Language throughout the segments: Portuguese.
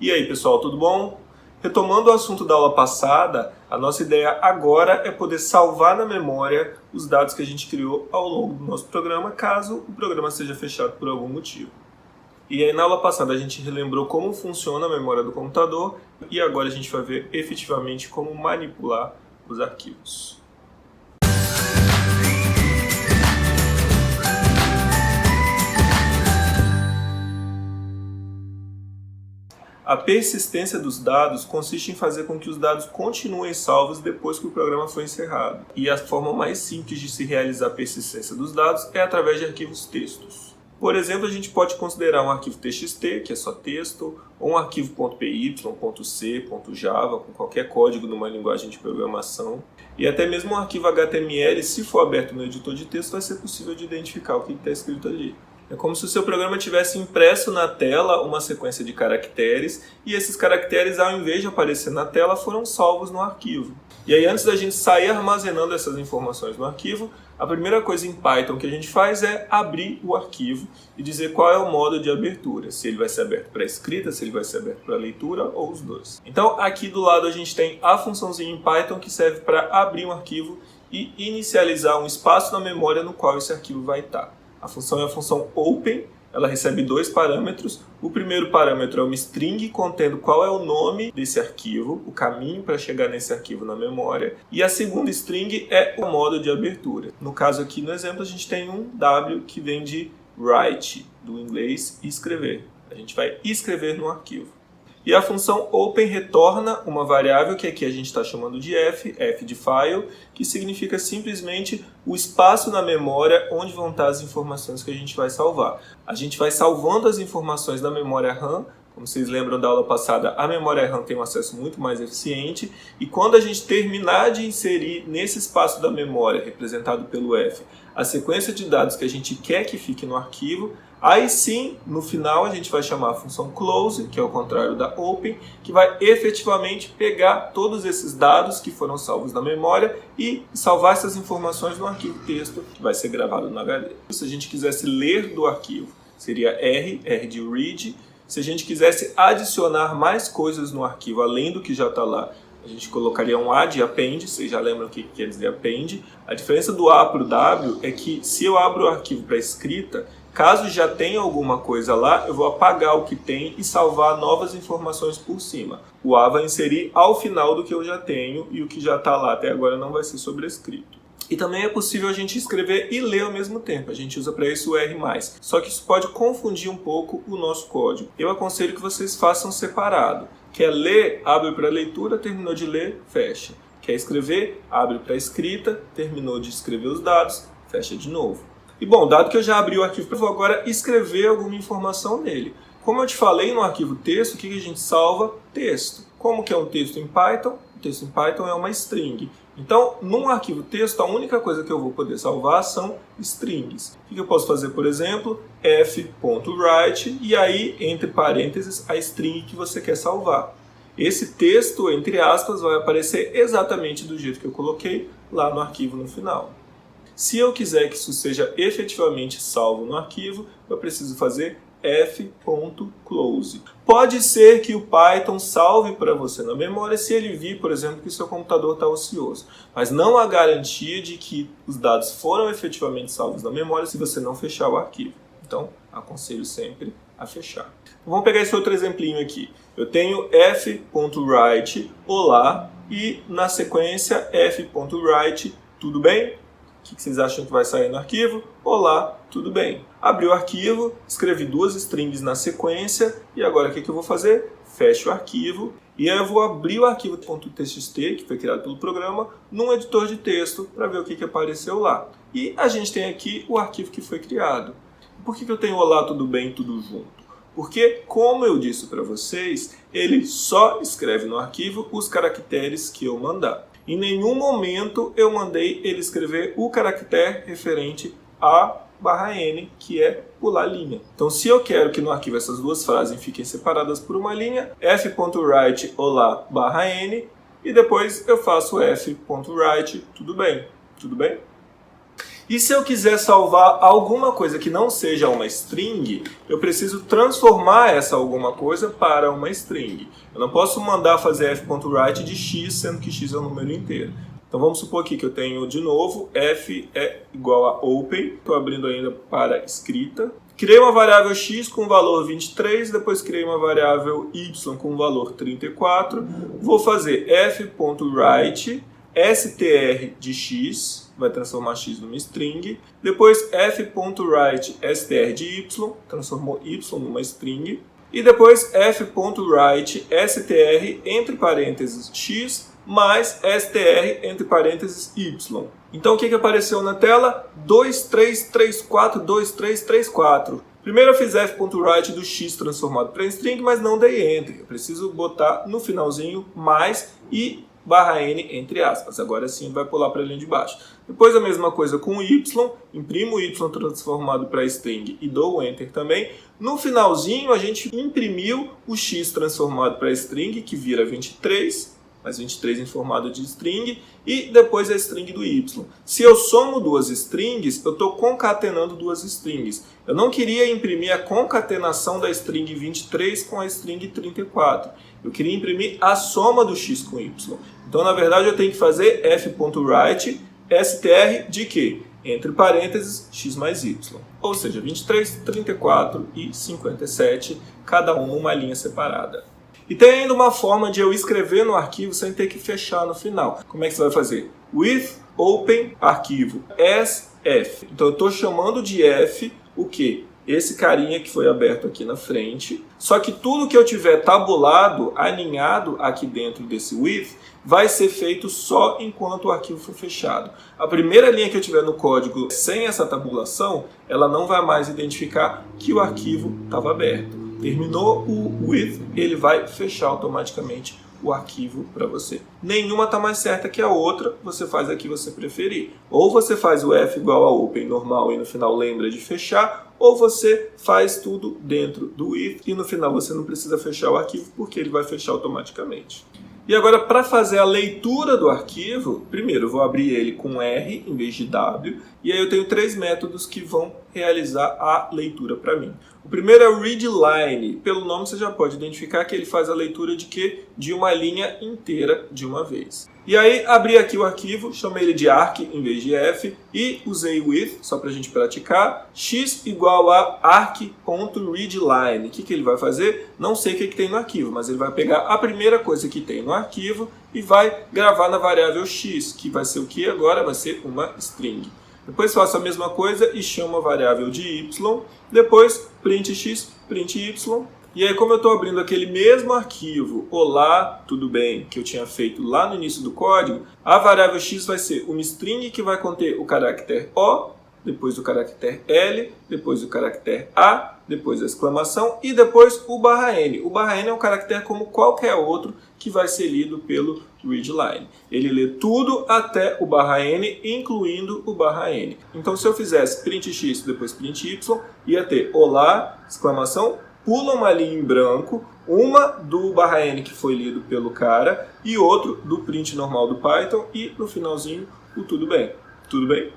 E aí, pessoal, tudo bom? Retomando o assunto da aula passada, a nossa ideia agora é poder salvar na memória os dados que a gente criou ao longo do nosso programa, caso o programa seja fechado por algum motivo. E aí, na aula passada, a gente relembrou como funciona a memória do computador e agora a gente vai ver efetivamente como manipular os arquivos. A persistência dos dados consiste em fazer com que os dados continuem salvos depois que o programa foi encerrado. E a forma mais simples de se realizar a persistência dos dados é através de arquivos textos. Por exemplo, a gente pode considerar um arquivo txt, que é só texto, ou um arquivo .py, .c, .java, com qualquer código numa linguagem de programação. E até mesmo um arquivo HTML, se for aberto no editor de texto, vai ser possível de identificar o que está escrito ali. É como se o seu programa tivesse impresso na tela uma sequência de caracteres e esses caracteres, ao invés de aparecer na tela, foram salvos no arquivo. E aí, antes da gente sair armazenando essas informações no arquivo, a primeira coisa em Python que a gente faz é abrir o arquivo e dizer qual é o modo de abertura, se ele vai ser aberto para escrita, se ele vai ser aberto para leitura ou os dois. Então, aqui do lado a gente tem a funçãozinha em Python que serve para abrir um arquivo e inicializar um espaço na memória no qual esse arquivo vai estar. A função é a função open, ela recebe dois parâmetros. O primeiro parâmetro é uma string contendo qual é o nome desse arquivo, o caminho para chegar nesse arquivo na memória. E a segunda string é o modo de abertura. No caso aqui, no exemplo, a gente tem um W que vem de write, do inglês escrever. A gente vai escrever no arquivo. E a função open retorna uma variável que aqui a gente está chamando de f de file, que significa simplesmente o espaço na memória onde vão estar as informações que a gente vai salvar. A gente vai salvando as informações da memória RAM. Como vocês lembram da aula passada, a memória RAM tem um acesso muito mais eficiente e quando a gente terminar de inserir nesse espaço da memória, representado pelo f, a sequência de dados que a gente quer que fique no arquivo, aí sim, no final, a gente vai chamar a função close, que é o contrário da open, que vai efetivamente pegar todos esses dados que foram salvos na memória e salvar essas informações no arquivo texto, que vai ser gravado no HD. Se a gente quisesse ler do arquivo, seria R de read. Se a gente quisesse adicionar mais coisas no arquivo, além do que já está lá, a gente colocaria um A de append, vocês já lembram o que quer dizer append. A diferença do A para o W é que se eu abro o arquivo para escrita, caso já tenha alguma coisa lá, eu vou apagar o que tem e salvar novas informações por cima. O A vai inserir ao final do que eu já tenho e o que já está lá até agora não vai ser sobrescrito. E também é possível a gente escrever e ler ao mesmo tempo. A gente usa para isso o R+. Só que isso pode confundir um pouco o nosso código. Eu aconselho que vocês façam separado. Quer ler, abre para leitura, terminou de ler, fecha. Quer escrever, abre para escrita, terminou de escrever os dados, fecha de novo. E bom, dado que eu já abri o arquivo, eu vou agora escrever alguma informação nele. Como eu te falei no arquivo texto, o que a gente salva? Texto. Como que é um texto em Python? O texto em Python é uma string. Então, num arquivo texto, a única coisa que eu vou poder salvar são strings. O que eu posso fazer, por exemplo? f.write e aí, entre parênteses, a string que você quer salvar. Esse texto, entre aspas, vai aparecer exatamente do jeito que eu coloquei lá no arquivo no final. Se eu quiser que isso seja efetivamente salvo no arquivo, eu preciso fazer f.close. Pode ser que o Python salve para você na memória se ele vir, por exemplo, que o seu computador está ocioso. Mas não há garantia de que os dados foram efetivamente salvos na memória se você não fechar o arquivo. Então, aconselho sempre a fechar. Vamos pegar esse outro exemplinho aqui. Eu tenho f.write, olá, e na sequência f.write, tudo bem? O que vocês acham que vai sair no arquivo? Olá, tudo bem. Abri o arquivo, escrevi duas strings na sequência e agora o que eu vou fazer? Fecho o arquivo e aí eu vou abrir o arquivo .txt, que foi criado pelo programa, num editor de texto para ver o que apareceu lá. E a gente tem aqui o arquivo que foi criado. Por que eu tenho olá, tudo bem, tudo junto? Porque, como eu disse para vocês, ele só escreve no arquivo os caracteres que eu mandar. Em nenhum momento eu mandei ele escrever o caractere referente a /n, que é pular linha. Então, se eu quero que no arquivo essas duas frases fiquem separadas por uma linha, f.write olá /n, e depois eu faço f.write tudo bem. Tudo bem? E se eu quiser salvar alguma coisa que não seja uma string, eu preciso transformar essa alguma coisa para uma string. Eu não posso mandar fazer f.write de x, sendo que x é um número inteiro. Então vamos supor aqui que eu tenho de novo f é igual a open, estou abrindo ainda para escrita. Criei uma variável x com valor 23, depois criei uma variável y com valor 34. Vou fazer f.write str de x, vai transformar x numa string. Depois f.write str de y, transformou y numa string. E depois f.write str entre parênteses x mais str entre parênteses y. Então o que apareceu na tela? 2334, 2334. Primeiro eu fiz f.write do x transformado para string, mas não dei enter. Eu preciso botar no finalzinho mais e /n entre aspas. Agora sim vai pular para a linha de baixo. Depois a mesma coisa com o y, imprimo o y transformado para string e dou o enter também. No finalzinho a gente imprimiu o x transformado para string, que vira 23, mais 23 em formato de string, e depois a string do y. Se eu somo duas strings, eu estou concatenando duas strings. Eu não queria imprimir a concatenação da string 23 com a string 34. Eu queria imprimir a soma do x com y. Então, na verdade, eu tenho que fazer f.write str de quê? Entre parênteses, x mais y. Ou seja, 23, 34 e 57, cada um numa linha separada. E tem ainda uma forma de eu escrever no arquivo sem ter que fechar no final. Como é que você vai fazer? With open arquivo as f. Então eu estou chamando de f o quê? Esse carinha que foi aberto aqui na frente. Só que tudo que eu tiver tabulado, alinhado aqui dentro desse with, vai ser feito só enquanto o arquivo for fechado. A primeira linha que eu tiver no código sem essa tabulação, ela não vai mais identificar que o arquivo estava aberto. Terminou o with, ele vai fechar automaticamente o arquivo para você. Nenhuma está mais certa que a outra, você faz a que você preferir. Ou você faz o f igual a open normal e no final lembra de fechar, ou você faz tudo dentro do with e no final você não precisa fechar o arquivo porque ele vai fechar automaticamente. E agora, para fazer a leitura do arquivo, primeiro eu vou abrir ele com R em vez de W, e aí eu tenho três métodos que vão realizar a leitura para mim. O primeiro é o readline. Pelo nome você já pode identificar que ele faz a leitura de quê? De uma linha inteira de uma vez. E aí, abri aqui o arquivo, chamei ele de arc em vez de f, e usei with, só para a gente praticar, x igual a arc.readline. O que ele vai fazer? Não sei o que tem no arquivo, mas ele vai pegar a primeira coisa que tem no arquivo e vai gravar na variável x, que vai ser o que agora? Vai ser uma string. Depois faço a mesma coisa e chamo a variável de y, depois print x, print y. E aí, como eu estou abrindo aquele mesmo arquivo, olá, tudo bem, que eu tinha feito lá no início do código, a variável x vai ser uma string que vai conter o caractere O, depois o caractere L, depois o caractere A, depois a exclamação e depois o /n. O /n é um caractere como qualquer outro que vai ser lido pelo readline. Ele lê tudo até o /n, incluindo o /n. Então, se eu fizesse print x, depois print y, ia ter olá, exclamação, pula uma linha em branco, uma do /n que foi lido pelo cara e outro do print normal do Python e no finalzinho o tudo bem. Tudo bem?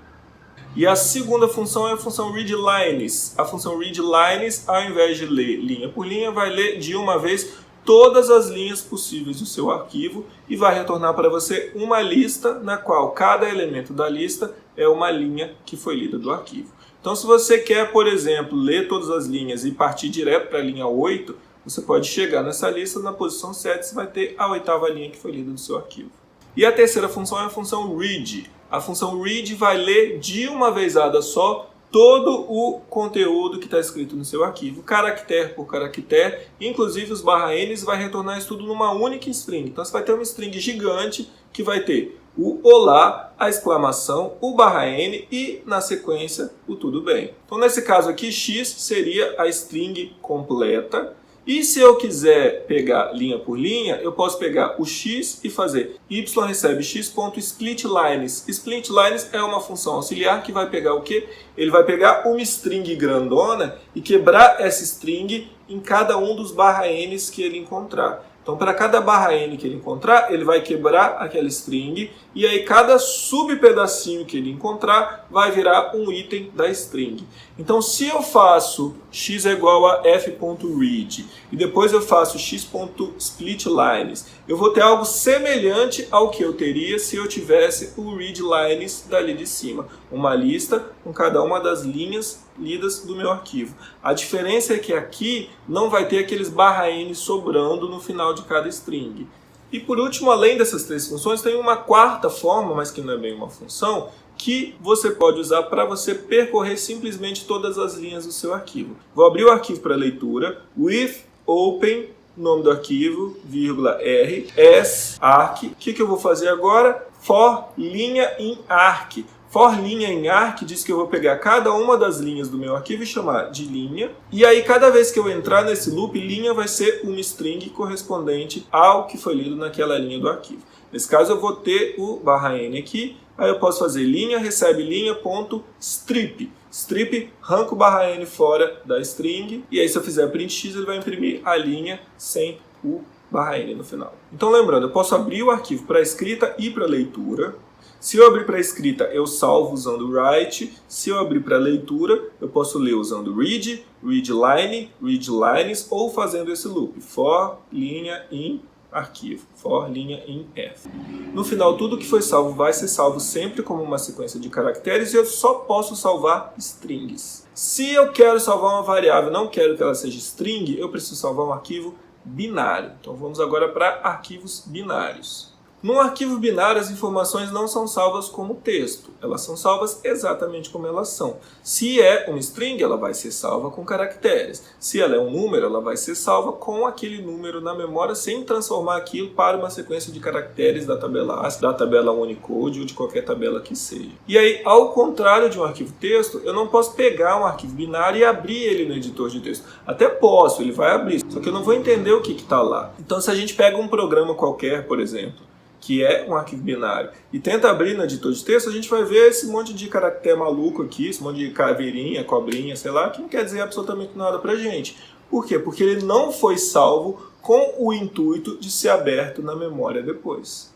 E a segunda função é a função readlines. A função readlines, ao invés de ler linha por linha, vai ler de uma vez todas as linhas possíveis do seu arquivo e vai retornar para você uma lista na qual cada elemento da lista é uma linha que foi lida do arquivo. Então, se você quer, por exemplo, ler todas as linhas e partir direto para a linha 8, você pode chegar nessa lista, na posição 7 você vai ter a 8ª linha que foi lida do seu arquivo. E a terceira função é a função read. A função read vai ler de uma vezada só todo o conteúdo que está escrito no seu arquivo, caractere por caractere, inclusive os /n's, vai retornar isso tudo numa única string. Então você vai ter uma string gigante que vai ter o olá, a exclamação, o /n e, na sequência, o tudo bem. Então, nesse caso aqui, x seria a string completa. E se eu quiser pegar linha por linha, eu posso pegar o x e fazer y recebe x.splitlines. Splitlines é uma função auxiliar que vai pegar o quê? Ele vai pegar uma string grandona e quebrar essa string em cada um dos /n's que ele encontrar. Então, para cada /n que ele encontrar, ele vai quebrar aquela string, e aí cada subpedacinho que ele encontrar vai virar um item da string. Então, se eu faço x é igual a f.read e depois eu faço x.splitlines, eu vou ter algo semelhante ao que eu teria se eu tivesse o readlines dali de cima. Uma lista com cada uma das linhas lidas do meu arquivo. A diferença é que aqui não vai ter aqueles /n sobrando no final de cada string. E por último, além dessas três funções, tem uma quarta forma, mas que não é bem uma função, que você pode usar para você percorrer simplesmente todas as linhas do seu arquivo. Vou abrir o arquivo para leitura, with open, nome do arquivo, vírgula r, as, arc. O que eu vou fazer agora? For linha in arc. For linha em arc diz que eu vou pegar cada uma das linhas do meu arquivo e chamar de linha. E aí, cada vez que eu entrar nesse loop, linha vai ser uma string correspondente ao que foi lido naquela linha do arquivo. Nesse caso, eu vou ter o /n aqui. Aí eu posso fazer linha, recebe linha, ponto, strip. Strip, arranca o /n fora da string. E aí, se eu fizer print x, ele vai imprimir a linha sem o /n no final. Então, lembrando, eu posso abrir o arquivo para escrita e para leitura. Se eu abrir para escrita, eu salvo usando write. Se eu abrir para leitura, eu posso ler usando read, readline, readlines ou fazendo esse loop. For, linha, in, arquivo. For, linha, in, f. No final, tudo que foi salvo vai ser salvo sempre como uma sequência de caracteres e eu só posso salvar strings. Se eu quero salvar uma variável e não quero que ela seja string, eu preciso salvar um arquivo binário. Então vamos agora para arquivos binários. Num arquivo binário, as informações não são salvas como texto, elas são salvas exatamente como elas são. Se é uma string, ela vai ser salva com caracteres. Se ela é um número, ela vai ser salva com aquele número na memória, sem transformar aquilo para uma sequência de caracteres da tabela ASCII, da tabela Unicode ou de qualquer tabela que seja. E aí, ao contrário de um arquivo texto, eu não posso pegar um arquivo binário e abrir ele no editor de texto. Até posso, ele vai abrir, só que eu não vou entender o que está lá. Então, se a gente pega um programa qualquer, por exemplo, que é um arquivo binário, e tenta abrir no editor de texto, a gente vai ver esse monte de caractere maluco aqui, esse monte de caveirinha, cobrinha, sei lá, que não quer dizer absolutamente nada pra gente. Por quê? Porque ele não foi salvo com o intuito de ser aberto na memória depois.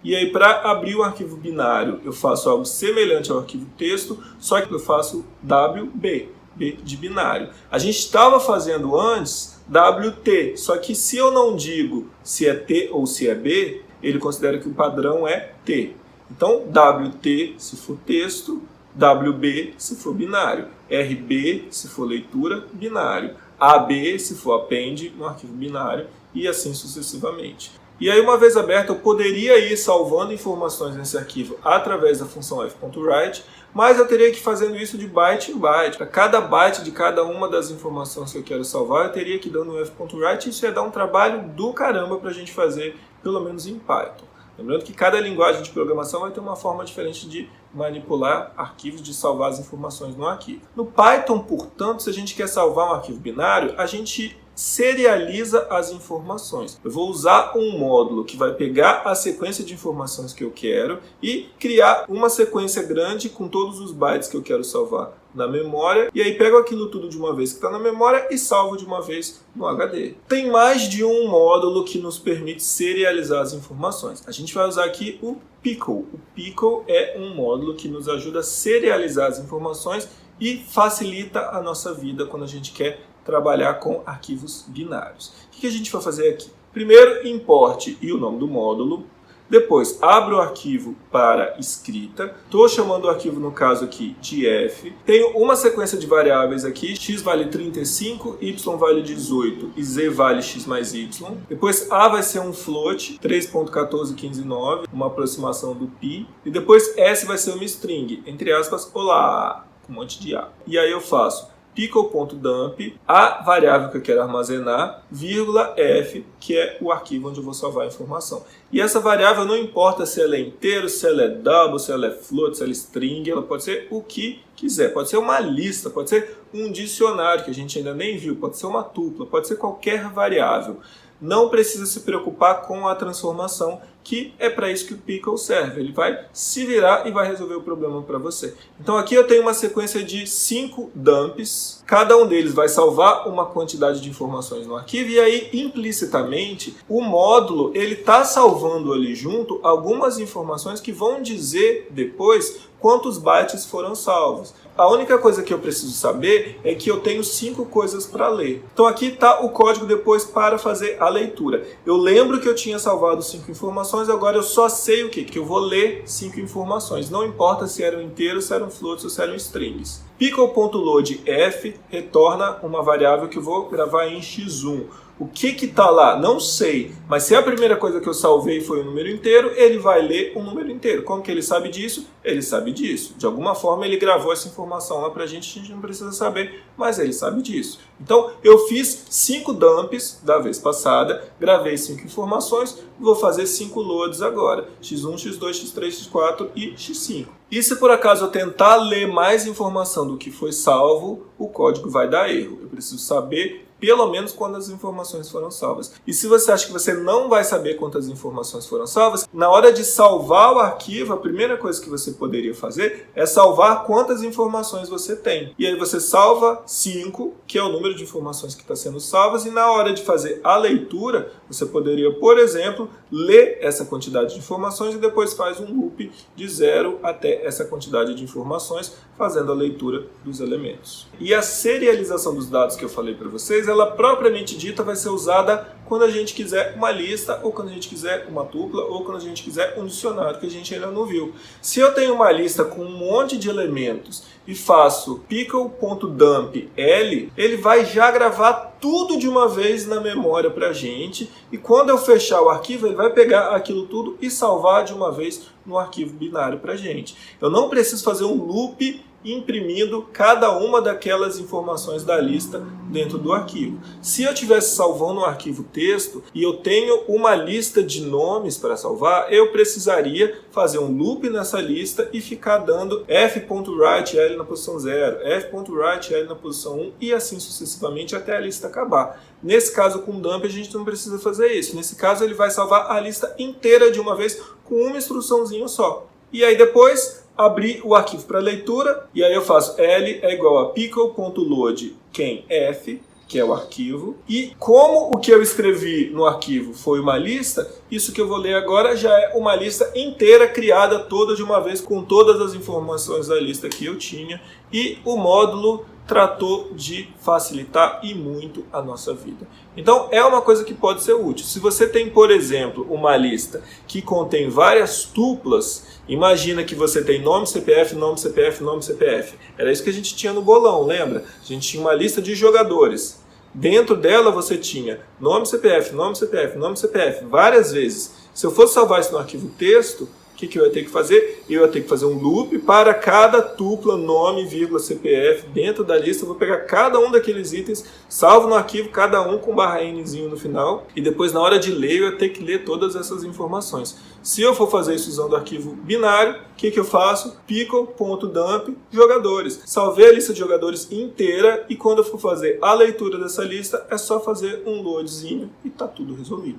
E aí, para abrir o arquivo binário, eu faço algo semelhante ao arquivo texto, só que eu faço WB, B de binário. A gente estava fazendo antes WT, só que se eu não digo se é T ou se é B, ele considera que o padrão é T. Então, WT se for texto, WB se for binário, RB se for leitura, binário, AB se for append no arquivo binário e assim sucessivamente. E aí, uma vez aberto, eu poderia ir salvando informações nesse arquivo através da função f.write, mas eu teria que ir fazendo isso de byte em byte. Para cada byte de cada uma das informações que eu quero salvar, eu teria que ir dando f.write, e isso ia dar um trabalho do caramba para a gente fazer, pelo menos em Python. Lembrando que cada linguagem de programação vai ter uma forma diferente de manipular arquivos, de salvar as informações no arquivo. No Python, portanto, se a gente quer salvar um arquivo binário, a gente serializa as informações. Eu vou usar um módulo que vai pegar a sequência de informações que eu quero e criar uma sequência grande com todos os bytes que eu quero salvar na memória, e aí pego aquilo tudo de uma vez que está na memória e salvo de uma vez no HD. Tem mais de um módulo que nos permite serializar as informações. A gente vai usar aqui o Pickle. O Pickle é um módulo que nos ajuda a serializar as informações e facilita a nossa vida quando a gente quer trabalhar com arquivos binários. O que a gente vai fazer aqui? Primeiro, importe e o nome do módulo. Depois, abro o arquivo para escrita. Estou chamando o arquivo, no caso aqui, de f. Tenho uma sequência de variáveis aqui. X vale 35, y vale 18 e z vale x mais y. Depois, a vai ser um float, 3.14159, uma aproximação do pi. E depois, s vai ser uma string, entre aspas, olá, com um monte de a. E aí eu faço pickle.dump, a variável que eu quero armazenar, vírgula f, que é o arquivo onde eu vou salvar a informação. E essa variável não importa se ela é inteiro, se ela é double, se ela é float, se ela é string, ela pode ser o que quiser. Pode ser uma lista, pode ser um dicionário que a gente ainda nem viu, pode ser uma tupla, pode ser qualquer variável. não precisa se preocupar com a transformação, que é para isso que o pickle serve. Ele vai se virar e vai resolver o problema para você. Então aqui eu tenho uma sequência de 5 dumps. Cada um deles vai salvar uma quantidade de informações no arquivo e aí, implicitamente, o módulo ele está salvando ali junto algumas informações que vão dizer depois quantos bytes foram salvos. A única coisa que eu preciso saber é que eu tenho 5 coisas para ler. Então aqui está o código depois para fazer a leitura. Eu lembro que eu tinha salvado 5 informações, agora eu só sei o quê? Que eu vou ler 5 informações. Não importa se eram inteiros, se eram floats ou se eram strings. Pickle.loadF retorna uma variável que eu vou gravar em x1. O que está lá? Não sei. Mas se a primeira coisa que eu salvei foi um número inteiro, ele vai ler um número inteiro. Como que ele sabe disso? Ele sabe disso. De alguma forma ele gravou essa informação lá pra gente, a gente não precisa saber, mas ele sabe disso. Então eu fiz 5 dumps da vez passada, gravei 5 informações, vou fazer 5 loads agora. x1, x2, x3, x4 e x5. E se por acaso eu tentar ler mais informação do que foi salvo, o código vai dar erro. Eu preciso saber pelo menos quantas informações foram salvas. E se você acha que você não vai saber quantas informações foram salvas, na hora de salvar o arquivo, a primeira coisa que você poderia fazer é salvar quantas informações você tem. E aí você salva 5, que é o número de informações que está sendo salvas, e na hora de fazer a leitura, você poderia, por exemplo, ler essa quantidade de informações e depois faz um loop de 0 até essa quantidade de informações, fazendo a leitura dos elementos. E a serialização dos dados que eu falei para vocês, ela propriamente dita vai ser usada quando a gente quiser uma lista, ou quando a gente quiser uma tupla, ou quando a gente quiser um dicionário, que a gente ainda não viu. Se eu tenho uma lista com um monte de elementos e faço pickle.dump L, ele vai já gravar tudo de uma vez na memória para a gente, e quando eu fechar o arquivo, ele vai pegar aquilo tudo e salvar de uma vez no arquivo binário para a gente. Eu não preciso fazer um loop imprimindo cada uma daquelas informações da lista dentro do arquivo. Se eu estivesse salvando um arquivo texto e eu tenho uma lista de nomes para salvar, eu precisaria fazer um loop nessa lista e ficar dando f.writeL na posição 0, f.writeL na posição 1 e assim sucessivamente até a lista acabar. Nesse caso, com dump, a gente não precisa fazer isso. Nesse caso, ele vai salvar a lista inteira de uma vez com uma instruçãozinha só. E aí depois abrir o arquivo para leitura, e aí eu faço L é igual a pickle.load quem f, que é o arquivo, e como o que eu escrevi no arquivo foi uma lista, isso que eu vou ler agora já é uma lista inteira criada toda de uma vez com todas as informações da lista que eu tinha, e o módulo tratou de facilitar e muito a nossa vida. Então é uma coisa que pode ser útil. Se você tem, por exemplo, uma lista que contém várias tuplas, imagina que você tem nome, CPF, nome, CPF, nome, CPF. Era isso que a gente tinha no bolão, lembra? A gente tinha uma lista de jogadores. Dentro dela você tinha nome, CPF, nome, CPF, nome, CPF, várias vezes. Se eu fosse salvar isso no arquivo texto, o que eu ia ter que fazer? Eu ia ter que fazer um loop para cada tupla, nome, vírgula, CPF, dentro da lista. Eu vou pegar cada um daqueles itens, salvo no arquivo, cada um com /nzinho no final, e depois na hora de ler eu ia ter que ler todas essas informações. Se eu for fazer isso usando o arquivo binário, o que eu faço? Pickle.dump jogadores. Salvei a lista de jogadores inteira e quando eu for fazer a leitura dessa lista, é só fazer um loadzinho e tá tudo resolvido.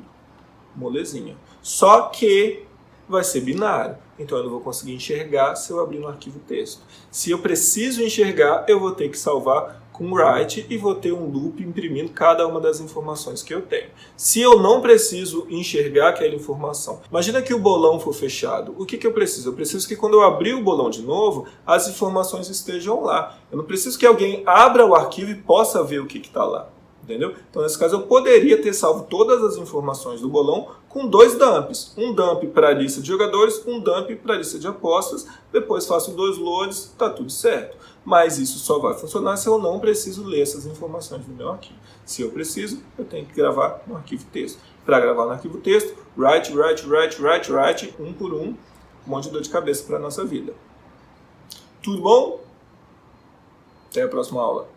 Molezinha. Só que vai ser binário, então eu não vou conseguir enxergar se eu abrir no arquivo texto. Se eu preciso enxergar, eu vou ter que salvar com write e vou ter um loop imprimindo cada uma das informações que eu tenho. Se eu não preciso enxergar aquela informação, imagina que o bolão for fechado, o que eu preciso? Eu preciso que quando eu abrir o bolão de novo, as informações estejam lá. Eu não preciso que alguém abra o arquivo e possa ver o que está lá. Entendeu? Então, nesse caso, eu poderia ter salvo todas as informações do bolão com 2 dumps. Um dump para a lista de jogadores, um dump para a lista de apostas. Depois faço 2 loads, está tudo certo. Mas isso só vai funcionar se eu não preciso ler essas informações no meu arquivo. Se eu preciso, eu tenho que gravar no arquivo texto. Para gravar no arquivo texto, write, um por um. Um monte de dor de cabeça para a nossa vida. Tudo bom? Até a próxima aula.